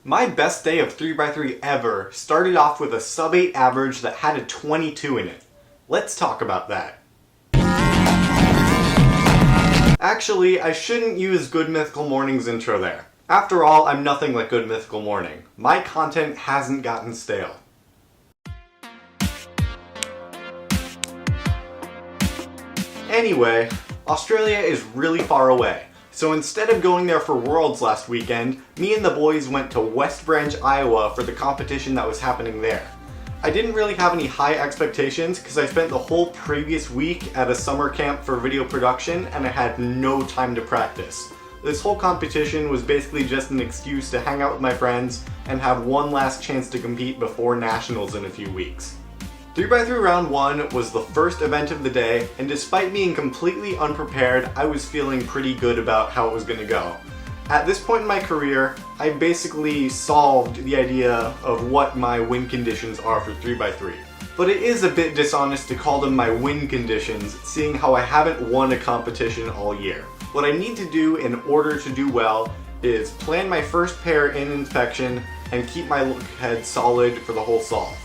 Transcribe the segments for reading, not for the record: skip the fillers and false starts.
My best day of 3x3 ever started off with a sub 8 average that had a 22 in it. Let's talk about that. Actually, I shouldn't use Good Mythical Morning's intro there. After all, I'm nothing like Good Mythical Morning. My content hasn't gotten stale. Anyway, Australia is really far away. So instead of going there for Worlds last weekend, me and the boys went to West Branch, Iowa for the competition that was happening there. I didn't really have any high expectations because I spent the whole previous week at a summer camp for video production and I had no time to practice. This whole competition was basically just an excuse to hang out with my friends and have one last chance to compete before Nationals in a few weeks. 3x3 round 1 was the first event of the day, and despite being completely unprepared, I was feeling pretty good about how it was going to go. At this point in my career, I basically solved the idea of what my win conditions are for 3x3. But it is a bit dishonest to call them my win conditions, seeing how I haven't won a competition all year. What I need to do in order to do well is plan my first pair in inspection and keep my look ahead solid for the whole solve.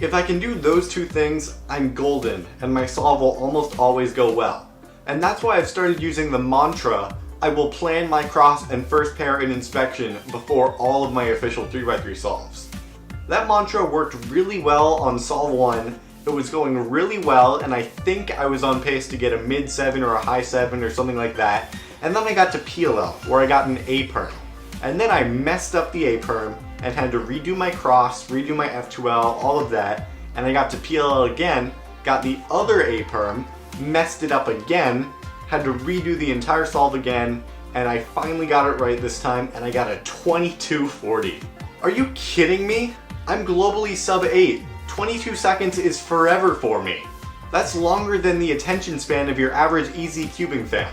If I can do those two things, I'm golden, and my solve will almost always go well. And that's why I've started using the mantra, I will plan my cross and first pair in inspection before all of my official 3x3 solves. That mantra worked really well on solve 1, it was going really well, and I think I was on pace to get a mid 7 or a high 7 or something like that, and then I got to PLL, where I got an A perm. And then I messed up the A perm, and had to redo my cross, redo my F2L, all of that, and I got to PLL again, got the other A perm, messed it up again, had to redo the entire solve again, and I finally got it right this time, and I got a 2240. Are you kidding me? I'm globally sub 8. 22 seconds is forever for me. That's longer than the attention span of your average easy cubing fan.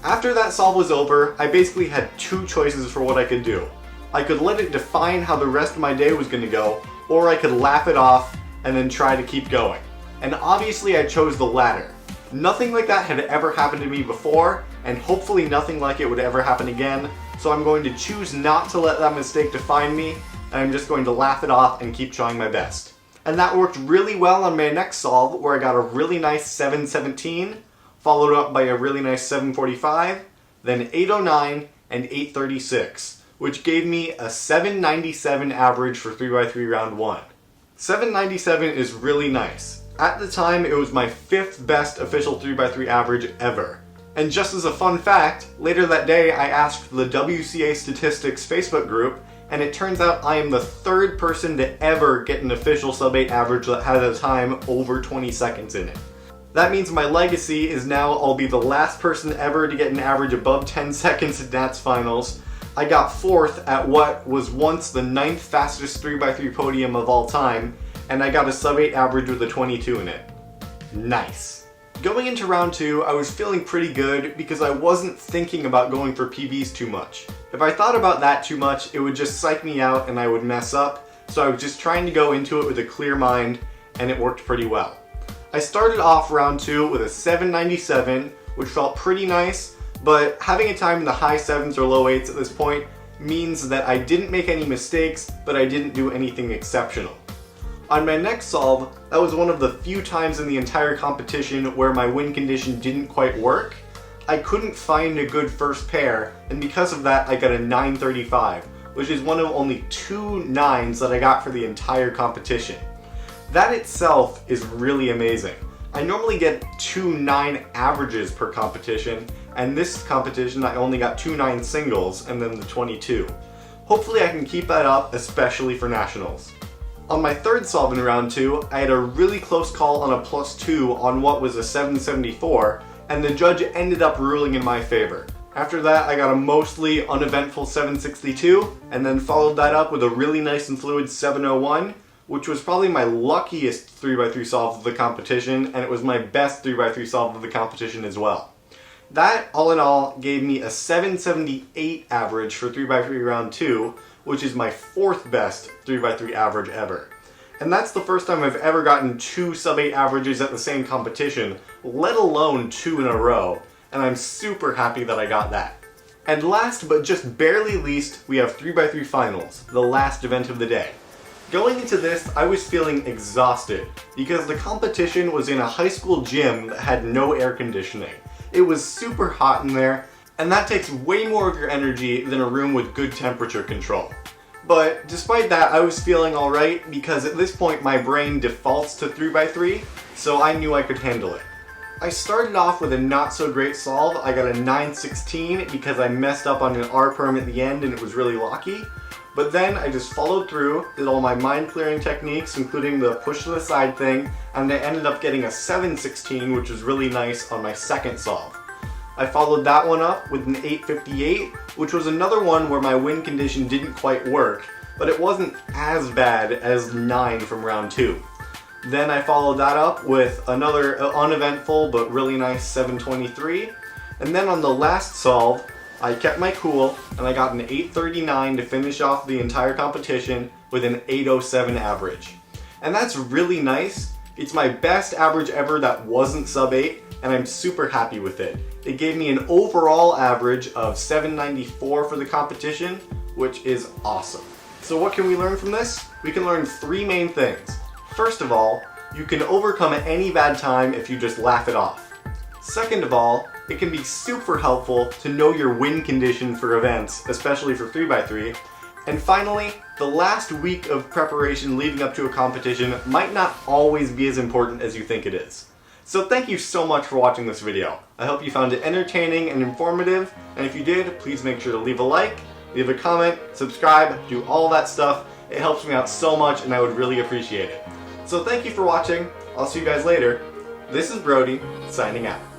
After that solve was over, I basically had two choices for what I could do. I could let it define how the rest of my day was going to go, or I could laugh it off and then try to keep going. And obviously I chose the latter. Nothing like that had ever happened to me before, and hopefully nothing like it would ever happen again, so I'm going to choose not to let that mistake define me, and I'm just going to laugh it off and keep trying my best. And that worked really well on my next solve, where I got a really nice 717, followed up by a really nice 745, then 809, and 836. Which gave me a 797 average for 3x3 round 1. 797 is really nice. At the time, it was my 5th best official 3x3 average ever. And just as a fun fact, later that day I asked the WCA Statistics Facebook group, and it turns out I am the 3rd person to ever get an official sub 8 average that had a time over 20 seconds in it. That means my legacy is now I'll be the last person ever to get an average above 10 seconds in Nats finals. I got 4th at what was once the 9th fastest 3x3 podium of all time, and I got a sub 8 average with a 22 in it. Nice. Going into round 2, I was feeling pretty good because I wasn't thinking about going for PBs too much. If I thought about that too much, it would just psych me out and I would mess up, so I was just trying to go into it with a clear mind, and it worked pretty well. I started off round 2 with a 797, which felt pretty nice, but having a time in the high 7s or low 8s at this point means that I didn't make any mistakes, but I didn't do anything exceptional. On my next solve, that was one of the few times in the entire competition where my win condition didn't quite work. I couldn't find a good first pair, and because of that I got a 935, which is one of only 2 9s that I got for the entire competition. That itself is really amazing. I normally get 2 9 averages per competition, and this competition I only got 2 9 singles and then the 22. Hopefully I can keep that up, especially for Nationals. On my 3rd solve in round 2, I had a really close call on a +2 on what was a 774, and the judge ended up ruling in my favor. After that I got a mostly uneventful 762, and then followed that up with a really nice and fluid 701, which was probably my luckiest 3x3 solve of the competition, and it was my best 3x3 solve of the competition as well. That, all in all, gave me a 778 average for 3x3 round 2, which is my 4th best 3x3 average ever. And that's the first time I've ever gotten 2 sub 8 averages at the same competition, let alone 2 in a row, and I'm super happy that I got that. And last but just barely least, we have 3x3 finals, the last event of the day. Going into this, I was feeling exhausted because the competition was in a high school gym that had no air conditioning. It was super hot in there, and that takes way more of your energy than a room with good temperature control. But despite that, I was feeling alright because at this point my brain defaults to 3x3, so I knew I could handle it. I started off with a not so great solve. I got a 916 because I messed up on an R perm at the end and it was really locky. But then I just followed through, did all my mind clearing techniques, including the push to the side thing, and I ended up getting a 716, which was really nice on my second solve. I followed that one up with an 858, which was another one where my wind condition didn't quite work, but it wasn't as bad as 9 from round 2. Then I followed that up with another uneventful but really nice 723, and then on the last solve, I kept my cool and I got an 839 to finish off the entire competition with an 807 average. And that's really nice. It's my best average ever that wasn't sub 8, and I'm super happy with it. It gave me an overall average of 794 for the competition, which is awesome. So what can we learn from this? We can learn 3 main things. First of all, you can overcome any bad time if you just laugh it off. Second of all, it can be super helpful to know your wind condition for events, especially for 3x3. And finally, the last week of preparation leading up to a competition might not always be as important as you think it is. So thank you so much for watching this video. I hope you found it entertaining and informative, and if you did, please make sure to leave a like, leave a comment, subscribe, do all that stuff. It helps me out so much and I would really appreciate it. So thank you for watching. I'll see you guys later. This is Brody, signing out.